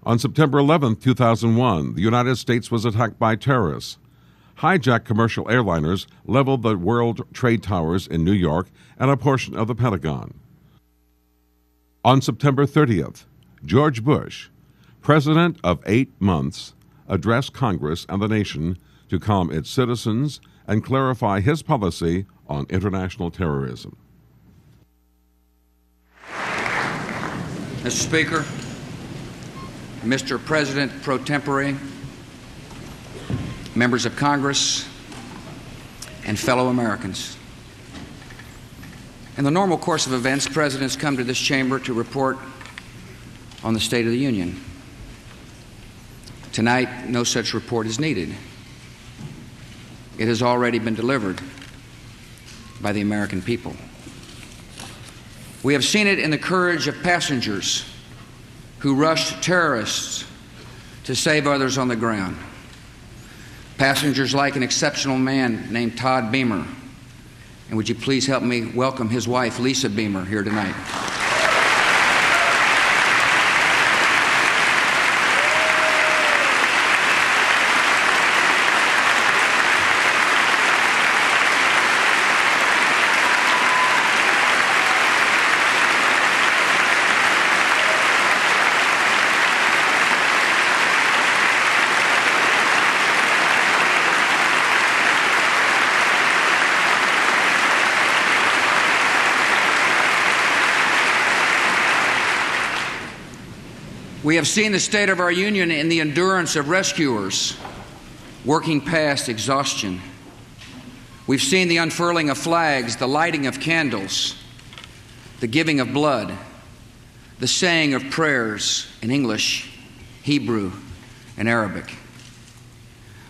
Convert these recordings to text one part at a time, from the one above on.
On September 11, 2001, the United States was attacked by terrorists. Hijacked commercial airliners leveled the World Trade Towers in New York and a portion of the Pentagon. On September 30th, George Bush, president of 8 months, addressed Congress and the nation to calm its citizens and clarify his policy on international terrorism. Mr. Speaker, Mr. President pro tempore, members of Congress, and fellow Americans. In the normal course of events, presidents come to this chamber to report on the State of the Union. Tonight, no such report is needed. It has already been delivered by the American people. We have seen it in the courage of passengers who rushed terrorists to save others on the ground. Passengers like an exceptional man named Todd Beamer. And would you please help me welcome his wife, Lisa Beamer, here tonight. We have seen the state of our union in the endurance of rescuers working past exhaustion. We've seen the unfurling of flags, the lighting of candles, the giving of blood, the saying of prayers in English, Hebrew, and Arabic.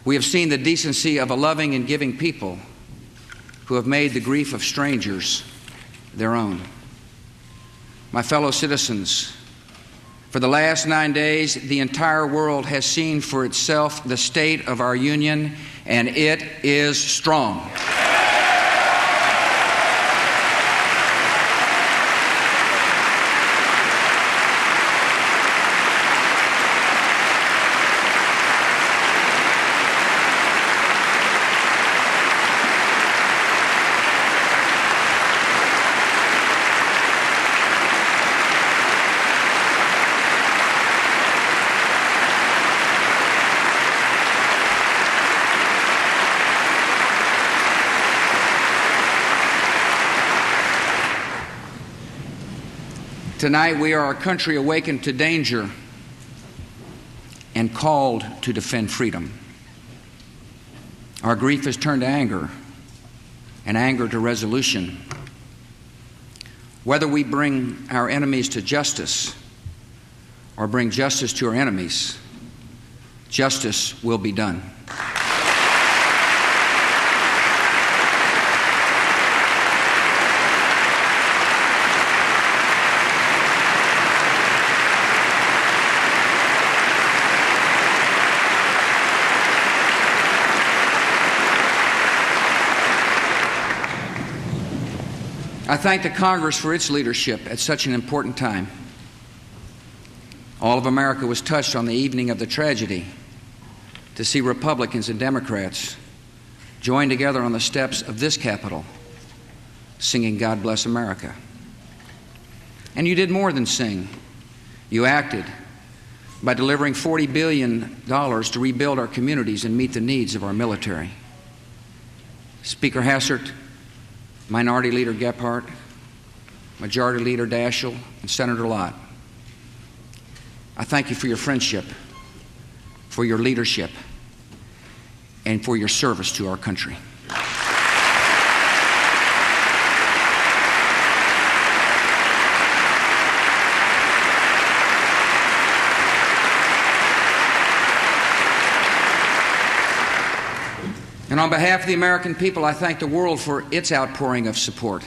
We have seen the decency of a loving and giving people who have made the grief of strangers their own. My fellow citizens, for the last 9 days, the entire world has seen for itself the state of our union, and it is strong. Tonight, we are a country awakened to danger and called to defend freedom. Our grief has turned to anger, and anger to resolution. Whether we bring our enemies to justice or bring justice to our enemies, justice will be done. I thank the Congress for its leadership at such an important time. All of America was touched on the evening of the tragedy to see Republicans and Democrats join together on the steps of this Capitol, singing "God Bless America." And you did more than sing. You acted by delivering $40 billion to rebuild our communities and meet the needs of our military. Speaker Hassert, Minority Leader Gephardt, Majority Leader Daschle, and Senator Lott, I thank you for your friendship, for your leadership, and for your service to our country. And on behalf of the American people, I thank the world for its outpouring of support.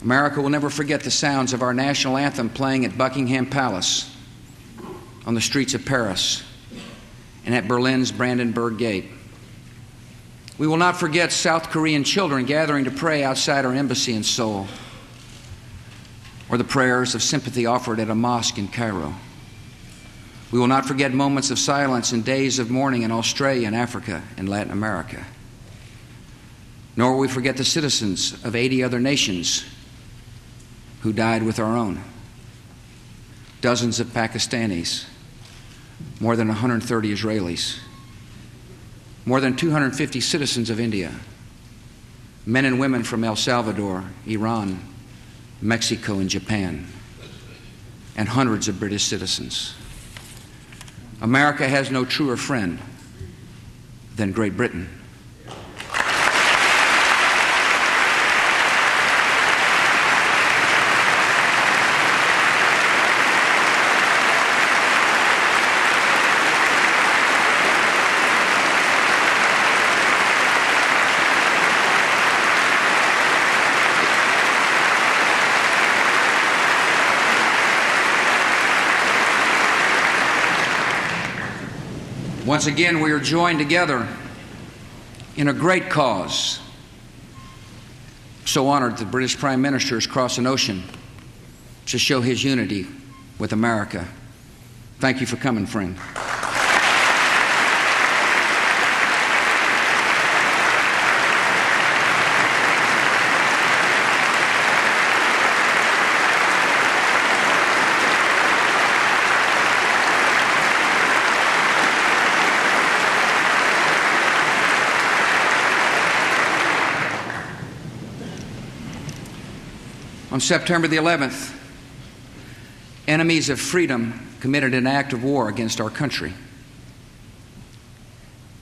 America will never forget the sounds of our national anthem playing at Buckingham Palace, on the streets of Paris, and at Berlin's Brandenburg Gate. We will not forget South Korean children gathering to pray outside our embassy in Seoul, or the prayers of sympathy offered at a mosque in Cairo. We will not forget moments of silence and days of mourning in Australia and Africa and Latin America. Nor will we forget the citizens of 80 other nations who died with our own. Dozens of Pakistanis, more than 130 Israelis, more than 250 citizens of India, men and women from El Salvador, Iran, Mexico, and Japan, and hundreds of British citizens. America has no truer friend than Great Britain. Once again, we are joined together in a great cause. So honored the British Prime Minister has crossed an ocean to show his unity with America. Thank you for coming, friend. On September the 11th, enemies of freedom committed an act of war against our country.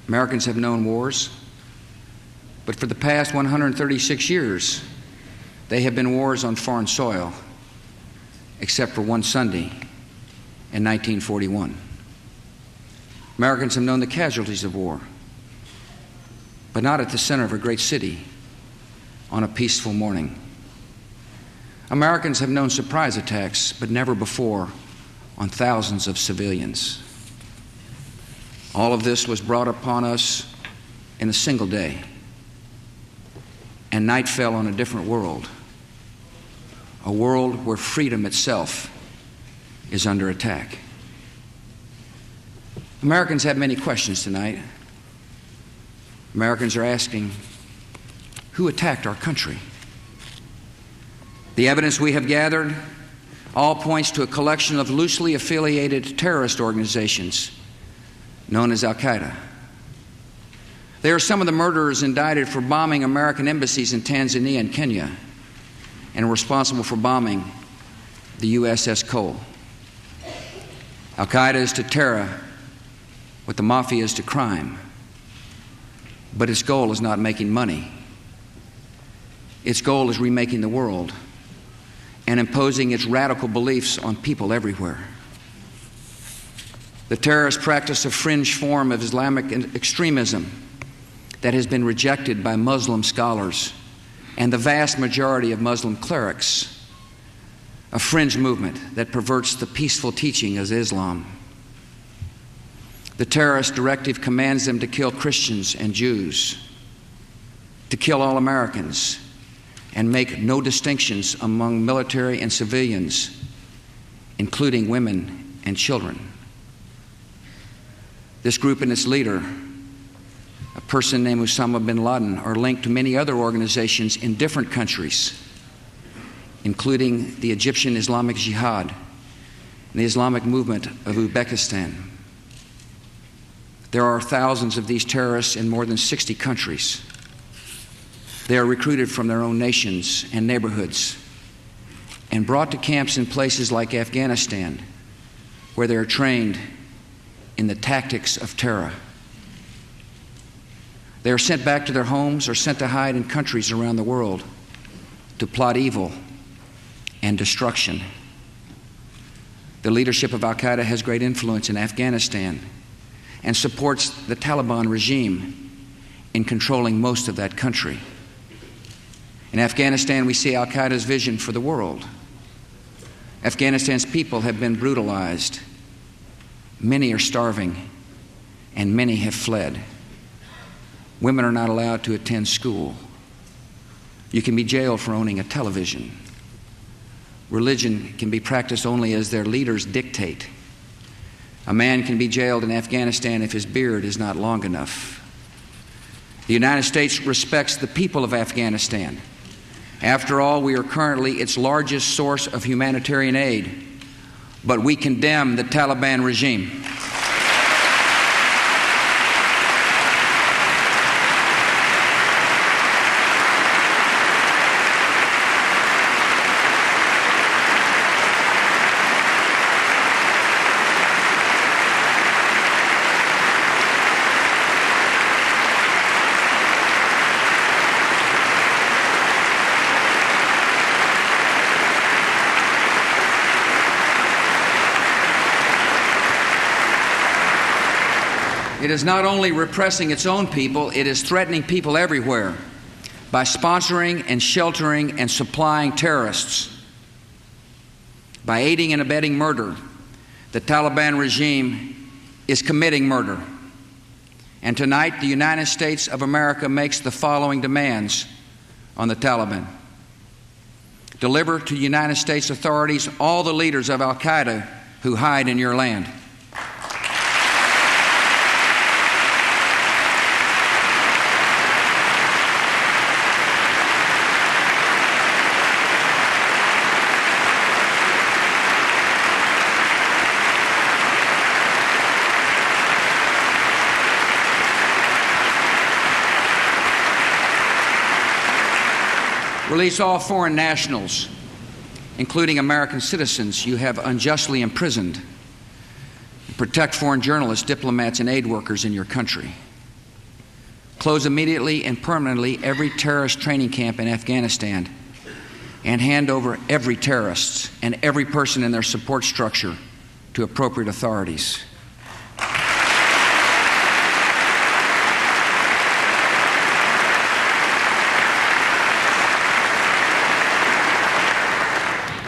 Americans have known wars, but for the past 136 years, they have been wars on foreign soil, except for one Sunday in 1941. Americans have known the casualties of war, but not at the center of a great city on a peaceful morning. Americans have known surprise attacks, but never before on thousands of civilians. All of this was brought upon us in a single day, and night fell on a different world, a world where freedom itself is under attack. Americans have many questions tonight. Americans are asking, who attacked our country? The evidence we have gathered all points to a collection of loosely affiliated terrorist organizations known as Al-Qaeda. They are some of the murderers indicted for bombing American embassies in Tanzania and Kenya and responsible for bombing the USS Cole. Al-Qaeda is to terror what the mafia is to crime, but its goal is not making money. Its goal is remaking the world and imposing its radical beliefs on people everywhere. The terrorists practice a fringe form of Islamic extremism that has been rejected by Muslim scholars and the vast majority of Muslim clerics, a fringe movement that perverts the peaceful teaching of Islam. The terrorist directive commands them to kill Christians and Jews, to kill all Americans, and make no distinctions among military and civilians, including women and children. This group and its leader, a person named Osama bin Laden, are linked to many other organizations in different countries, including the Egyptian Islamic Jihad and the Islamic movement of Uzbekistan. There are thousands of these terrorists in more than 60 countries. They are recruited from their own nations and neighborhoods and brought to camps in places like Afghanistan, where they are trained in the tactics of terror. They are sent back to their homes or sent to hide in countries around the world to plot evil and destruction. The leadership of Al-Qaeda has great influence in Afghanistan and supports the Taliban regime in controlling most of that country. In Afghanistan, we see Al-Qaeda's vision for the world. Afghanistan's people have been brutalized. Many are starving, and many have fled. Women are not allowed to attend school. You can be jailed for owning a television. Religion can be practiced only as their leaders dictate. A man can be jailed in Afghanistan if his beard is not long enough. The United States respects the people of Afghanistan. After all, we are currently its largest source of humanitarian aid, but we condemn the Taliban regime. It is not only repressing its own people, it is threatening people everywhere by sponsoring and sheltering and supplying terrorists. By aiding and abetting murder, the Taliban regime is committing murder. And tonight, the United States of America makes the following demands on the Taliban. Deliver to United States authorities all the leaders of al-Qaeda who hide in your land. Release all foreign nationals, including American citizens you have unjustly imprisoned. Protect foreign journalists, diplomats, and aid workers in your country. Close immediately and permanently every terrorist training camp in Afghanistan and hand over every terrorist and every person in their support structure to appropriate authorities.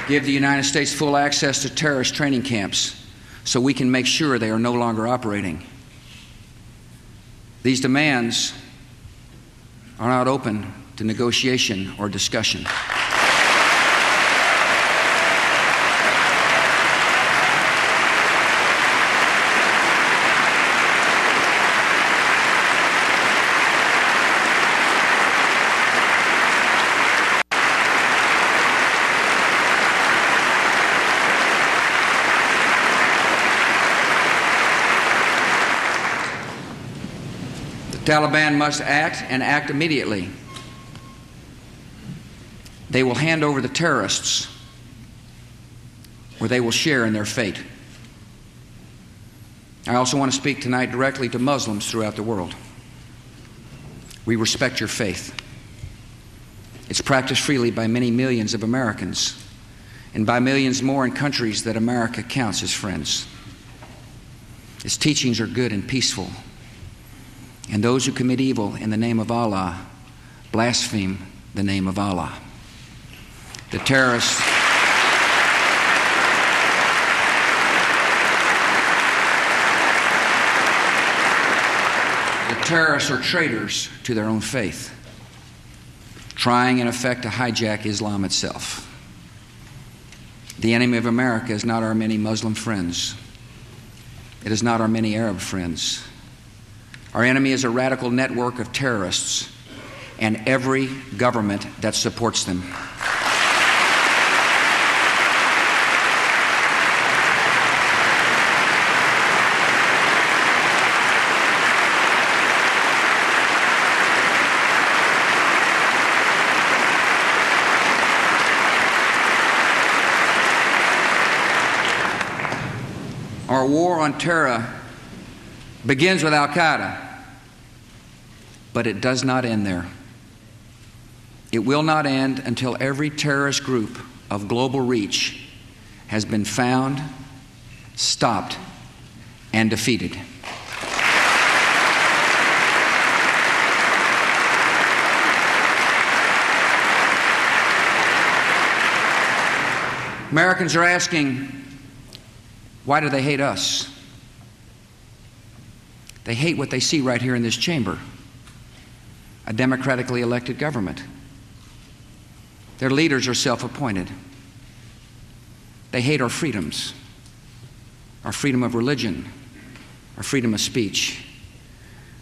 Give the United States full access to terrorist training camps so we can make sure they are no longer operating. These demands are not open to negotiation or discussion. The Taliban must act and act immediately. They will hand over the terrorists, or they will share in their fate. I also want to speak tonight directly to Muslims throughout the world. We respect your faith. It's practiced freely by many millions of Americans and by millions more in countries that America counts as friends. Its teachings are good and peaceful. And those who commit evil in the name of Allah blaspheme the name of Allah. The terrorists are traitors to their own faith, trying in effect to hijack Islam itself. The enemy of America is not our many Muslim friends. It is not our many Arab friends. Our enemy is a radical network of terrorists and every government that supports them. Our war on terror begins with al-Qaeda, but it does not end there. It will not end until every terrorist group of global reach has been found, stopped, and defeated. Americans are asking, why do they hate us? They hate what they see right here in this chamber, a democratically elected government. Their leaders are self-appointed. They hate our freedoms. our freedom of religion, our freedom of speech,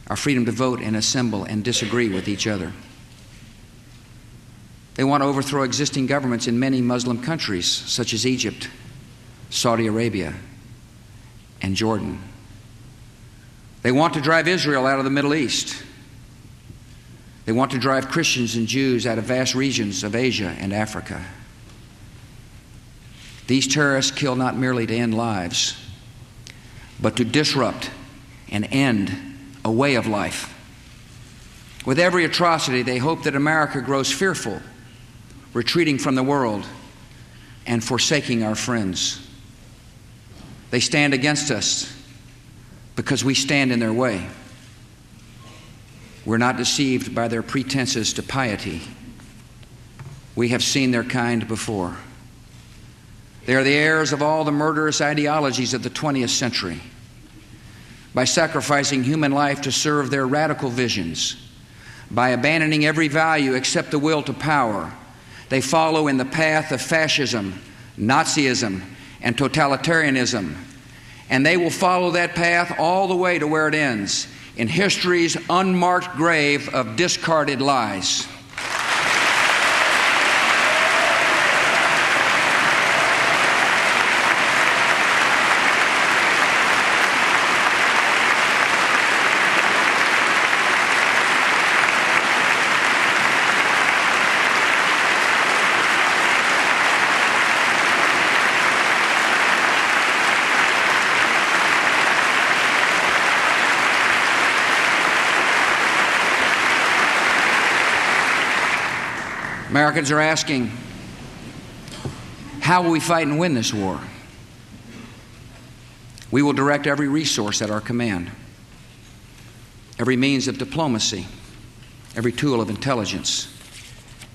our freedom to vote and assemble and disagree with each other. They want to overthrow existing governments in many Muslim countries, such as Egypt, Saudi Arabia, and Jordan. They want to drive Israel out of the Middle East. They want to drive Christians and Jews out of vast regions of Asia and Africa. These terrorists kill not merely to end lives, but to disrupt and end a way of life. With every atrocity, they hope that America grows fearful, retreating from the world and forsaking our friends. They stand against us because we stand in their way. We're not deceived by their pretenses to piety. We have seen their kind before. They are the heirs of all the murderous ideologies of the 20th century. By sacrificing human life to serve their radical visions, by abandoning every value except the will to power, they follow in the path of fascism, Nazism, and totalitarianism. And they will follow that path all the way to where it ends, in history's unmarked grave of discarded lies. Americans are asking, how will we fight and win this war? We will direct every resource at our command, every means of diplomacy, every tool of intelligence,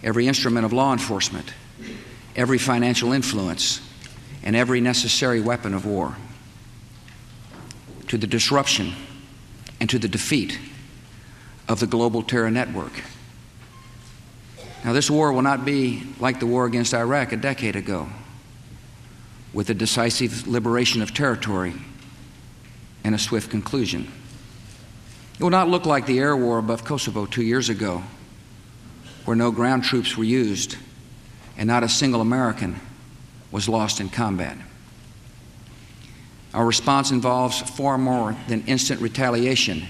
every instrument of law enforcement, every financial influence, and every necessary weapon of war to the disruption and to the defeat of the global terror network. Now, this war will not be like the war against Iraq a decade ago, with a decisive liberation of territory and a swift conclusion. It will not look like the air war above Kosovo 2 years ago, where no ground troops were used and not a single American was lost in combat. Our response involves far more than instant retaliation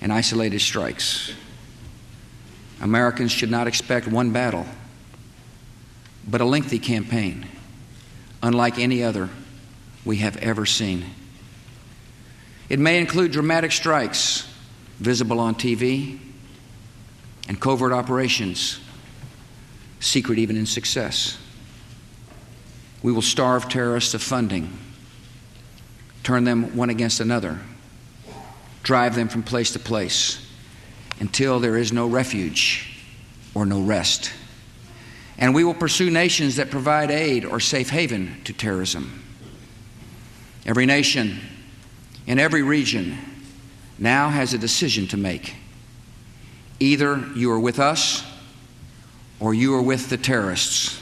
and isolated strikes. Americans should not expect one battle, but a lengthy campaign, unlike any other we have ever seen. It may include dramatic strikes visible on TV and covert operations, secret even in success. We will starve terrorists of funding, turn them one against another, drive them from place to place until there is no refuge or no rest. And we will pursue nations that provide aid or safe haven to terrorism. Every nation in every region now has a decision to make. Either you are with us or you are with the terrorists.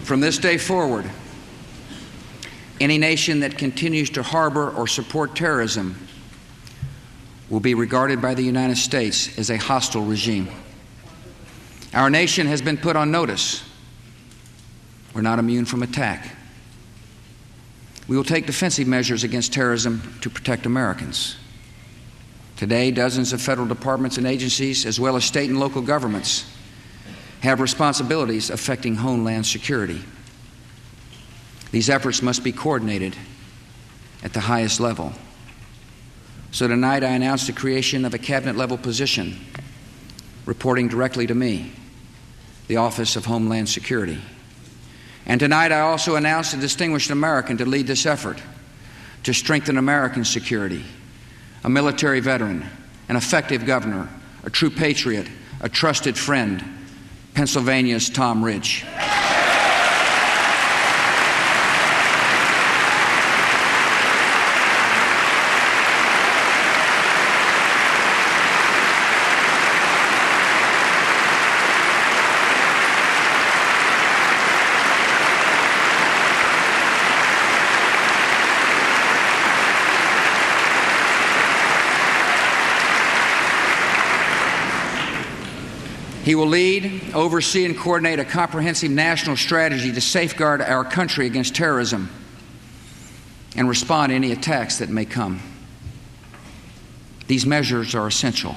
From this day forward, any nation that continues to harbor or support terrorism will be regarded by the United States as a hostile regime. Our nation has been put on notice. We're not immune from attack. We will take defensive measures against terrorism to protect Americans. Today, dozens of federal departments and agencies, as well as state and local governments, have responsibilities affecting homeland security. These efforts must be coordinated at the highest level. So tonight I announced the creation of a cabinet-level position reporting directly to me, the Office of Homeland Security. And tonight I also announced a distinguished American to lead this effort to strengthen American security, a military veteran, an effective governor, a true patriot, a trusted friend, Pennsylvania's Tom Ridge. He will lead, oversee, and coordinate a comprehensive national strategy to safeguard our country against terrorism and respond to any attacks that may come. These measures are essential.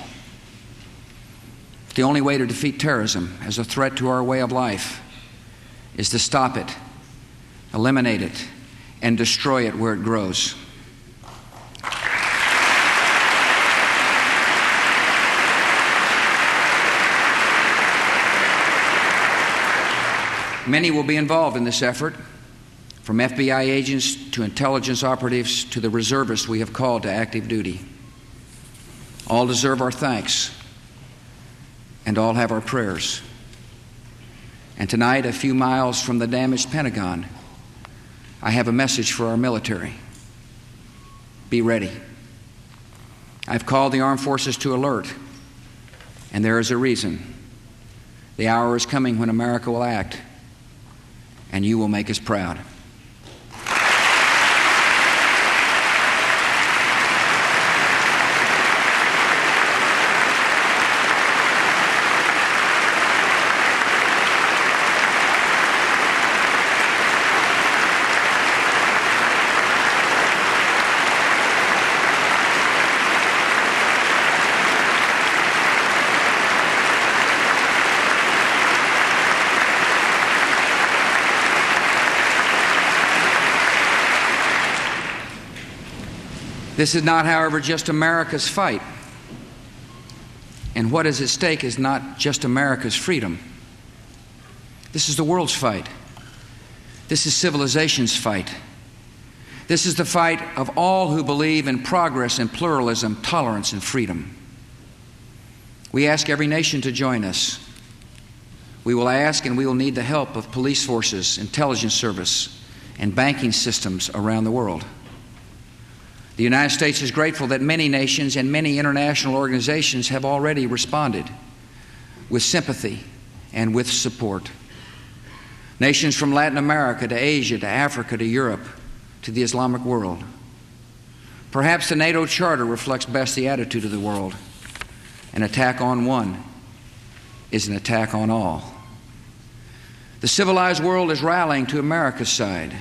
The only way to defeat terrorism as a threat to our way of life is to stop it, eliminate it, and destroy it where it grows. Many will be involved in this effort, from FBI agents to intelligence operatives to the reservists we have called to active duty. All deserve our thanks, and all have our prayers. And tonight, a few miles from the damaged Pentagon, I have a message for our military. Be ready. I've called the armed forces to alert, and there is a reason. The hour is coming when America will act, and you will make us proud. This is not, however, just America's fight. And what is at stake is not just America's freedom. This is the world's fight. This is civilization's fight. This is the fight of all who believe in progress and pluralism, tolerance and freedom. We ask every nation to join us. We will ask and we will need the help of police forces, intelligence service, and banking systems around the world. The United States is grateful that many nations and many international organizations have already responded with sympathy and with support. Nations from Latin America to Asia to Africa to Europe to the Islamic world. Perhaps the NATO Charter reflects best the attitude of the world. An attack on one is an attack on all. The civilized world is rallying to America's side.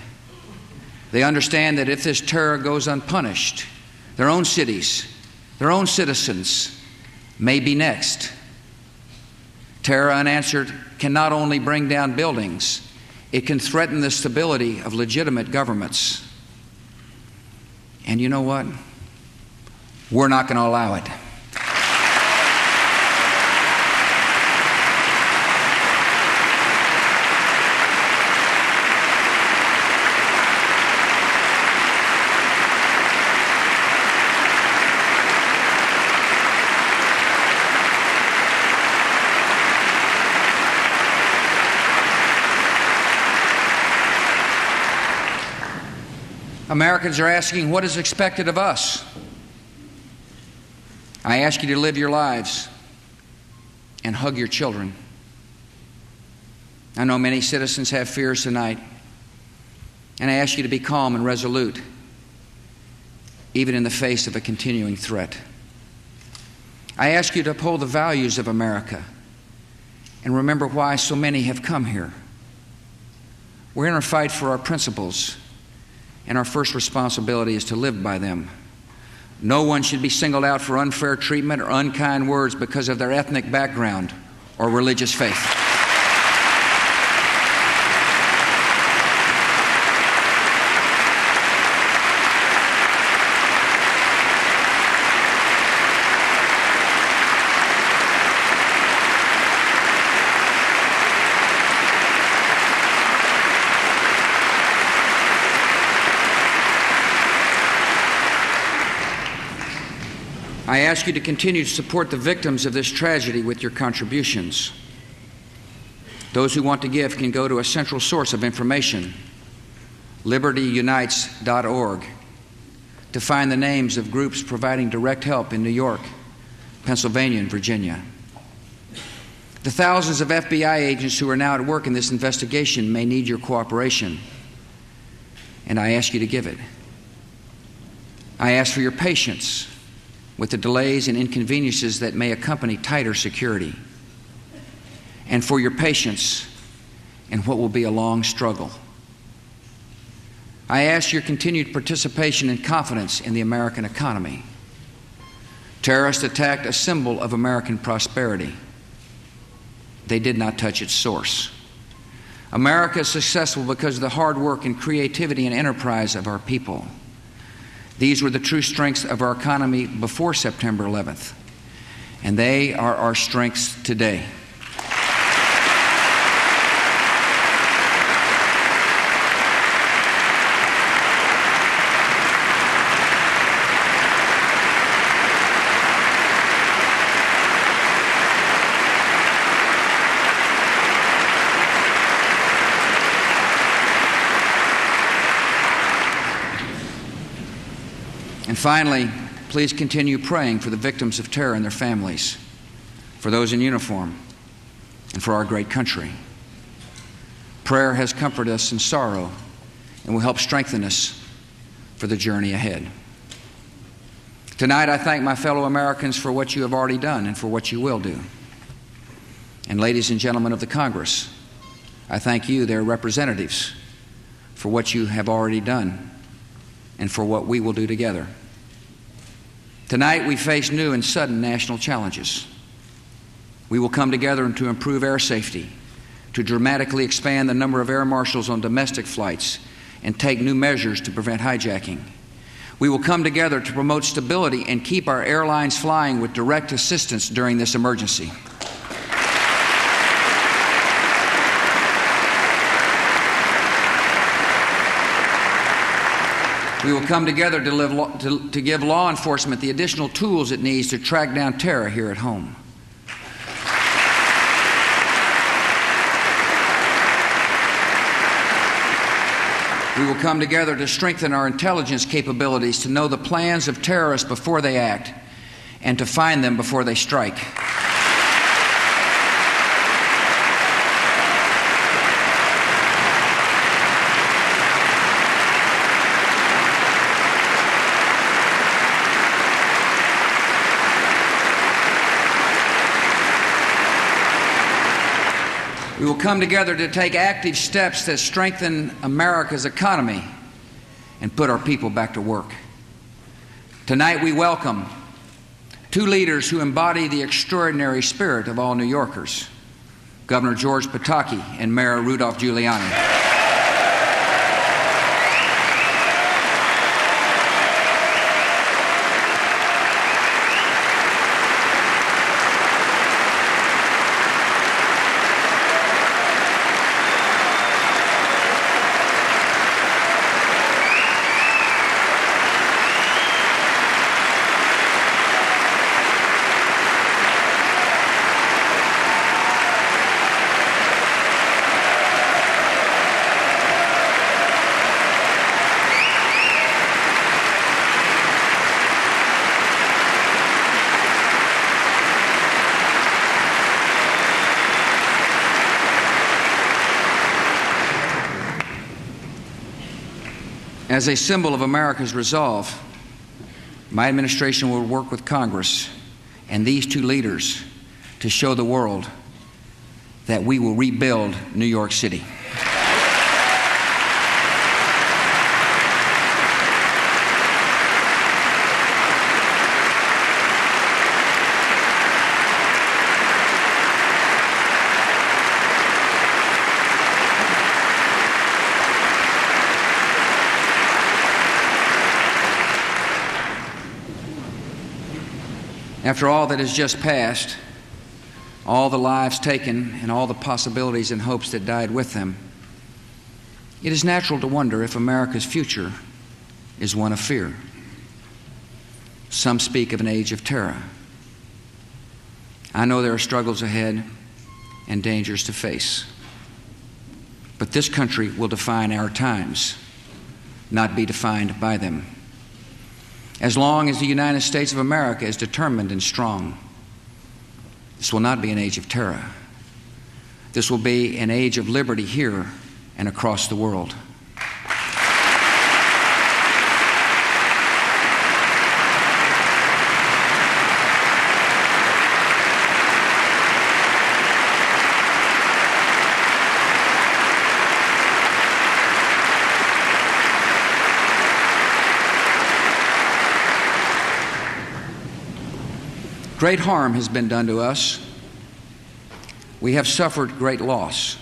They understand that if this terror goes unpunished, their own cities, their own citizens may be next. Terror unanswered can not only bring down buildings, it can threaten the stability of legitimate governments. And you know what? We're not going to allow it. Americans are asking what is expected of us. I ask you to live your lives and hug your children. I know many citizens have fears tonight, and I ask you to be calm and resolute, even in the face of a continuing threat. I ask you to uphold the values of America and remember why so many have come here. We're in a fight for our principles, and our first responsibility is to live by them. No one should be singled out for unfair treatment or unkind words because of their ethnic background or religious faith. I ask you to continue to support the victims of this tragedy with your contributions. Those who want to give can go to a central source of information, libertyunites.org, to find the names of groups providing direct help in New York, Pennsylvania, and Virginia. The thousands of FBI agents who are now at work in this investigation may need your cooperation, and I ask you to give it. I ask for your patience with the delays and inconveniences that may accompany tighter security, and for your patience in what will be a long struggle. I ask your continued participation and confidence in the American economy. Terrorists attacked a symbol of American prosperity. They did not touch its source. America is successful because of the hard work and creativity and enterprise of our people. These were the true strengths of our economy before September 11th, and they are our strengths today. And finally, please continue praying for the victims of terror and their families, for those in uniform, and for our great country. Prayer has comforted us in sorrow and will help strengthen us for the journey ahead. Tonight, I thank my fellow Americans for what you have already done and for what you will do. And ladies and gentlemen of the Congress, I thank you, their representatives, for what you have already done and for what we will do together. Tonight, we face new and sudden national challenges. We will come together to improve air safety, to dramatically expand the number of air marshals on domestic flights, and take new measures to prevent hijacking. We will come together to promote stability and keep our airlines flying with direct assistance during this emergency. We will come together to give law enforcement the additional tools it needs to track down terror here at home. We will come together to strengthen our intelligence capabilities to know the plans of terrorists before they act and to find them before they strike. We will come together to take active steps that strengthen America's economy and put our people back to work. Tonight we welcome two leaders who embody the extraordinary spirit of all New Yorkers, Governor George Pataki and Mayor Rudolph Giuliani. As a symbol of America's resolve, my administration will work with Congress and these two leaders to show the world that we will rebuild New York City. After all that has just passed, all the lives taken and all the possibilities and hopes that died with them, it is natural to wonder if America's future is one of fear. Some speak of an age of terror. I know there are struggles ahead and dangers to face. But this country will define our times, not be defined by them. As long as the United States of America is determined and strong, this will not be an age of terror. This will be an age of liberty here and across the world. Great harm has been done to us. We have suffered great loss.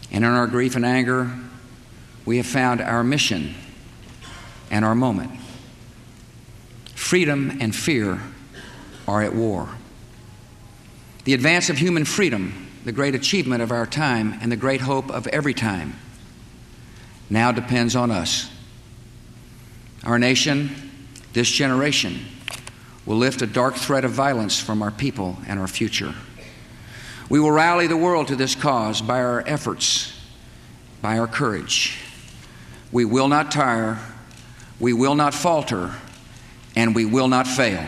And in our grief and anger, we have found our mission and our moment. Freedom and fear are at war. The advance of human freedom, the great achievement of our time and the great hope of every time, now depends on us. Our nation, this generation, will lift a dark thread of violence from our people and our future. We will rally the world to this cause by our efforts, by our courage. We will not tire, we will not falter, and we will not fail.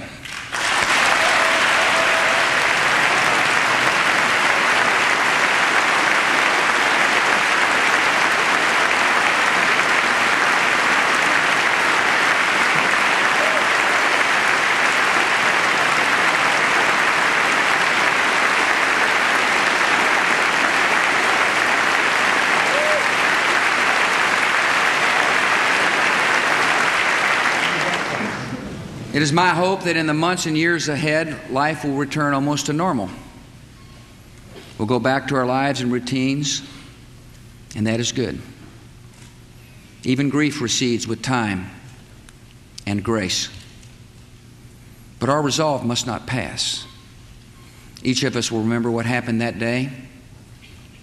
It is my hope that in the months and years ahead, life will return almost to normal. We'll go back to our lives and routines, and that is good. Even grief recedes with time and grace. But our resolve must not pass. Each of us will remember what happened that day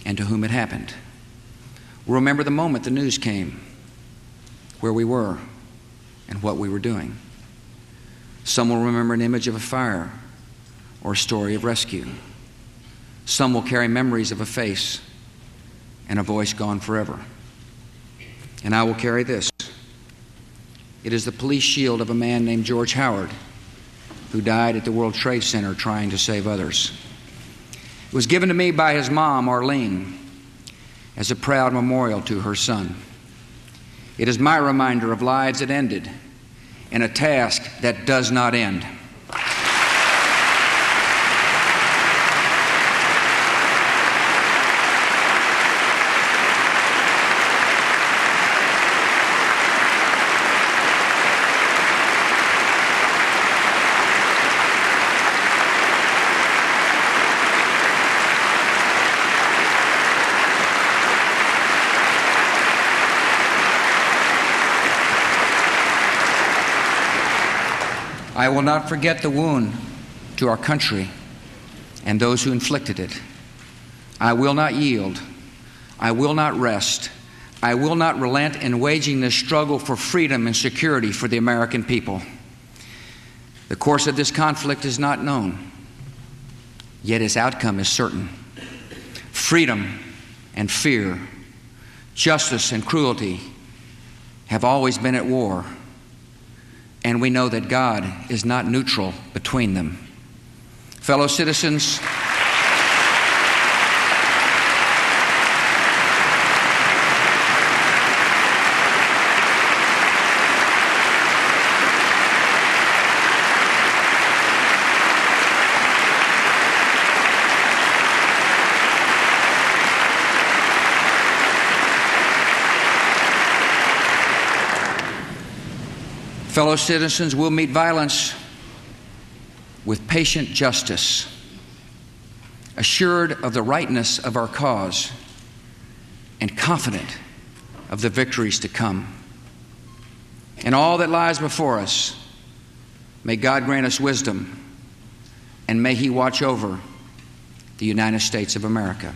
and to whom it happened. We'll remember the moment the news came, where we were, and what we were doing. Some will remember an image of a fire or a story of rescue. Some will carry memories of a face and a voice gone forever. And I will carry this. It is the police shield of a man named George Howard, who died at the World Trade Center trying to save others. It was given to me by his mom, Arlene, as a proud memorial to her son. It is my reminder of lives that ended and a task that does not end. I will not forget the wound to our country and those who inflicted it. I will not yield. I will not rest. I will not relent in waging this struggle for freedom and security for the American people. The course of this conflict is not known, yet its outcome is certain. Freedom and fear, justice and cruelty have always been at war. And we know that God is not neutral between them. Fellow citizens, we'll meet violence with patient justice, assured of the rightness of our cause and confident of the victories to come. In all that lies before us, may God grant us wisdom, and may He watch over the United States of America.